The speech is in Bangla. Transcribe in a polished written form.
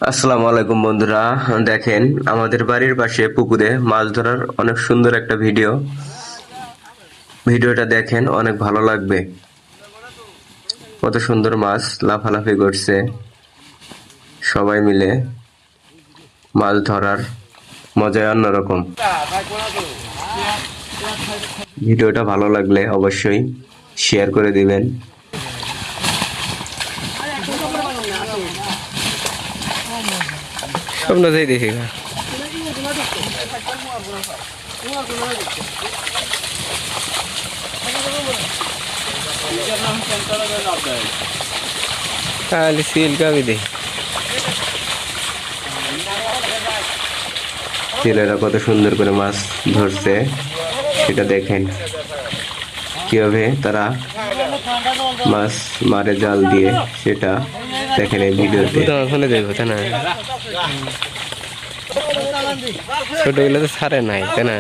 আসসালামু আলাইকুম বন্ধুরা, দেখেন আমাদের বাড়ির পাশে পুকুরে মাছ ধরার অনেক সুন্দর একটা ভিডিওটা দেখেন, অনেক ভালো লাগবে। কত সুন্দর মাছ লাফালাফি করছে, সবাই মিলে মাছ ধরার মজাই অন্যরকম। ভিডিওটা ভালো লাগলে অবশ্যই শেয়ার করে দিবেন। আপনাদের দেখি खाली सील का भी दे ছেলেরা কত সুন্দর করে মাছ ধরছে সেটা দেখেন, কিভাবে তারা মাছ মারে জাল দিয়ে, সেটা দেখেন এই ভিডিওতে। ওখানে দেখবো তাই না, ছোটগুলো তো ছাড়ে নাই তাই না।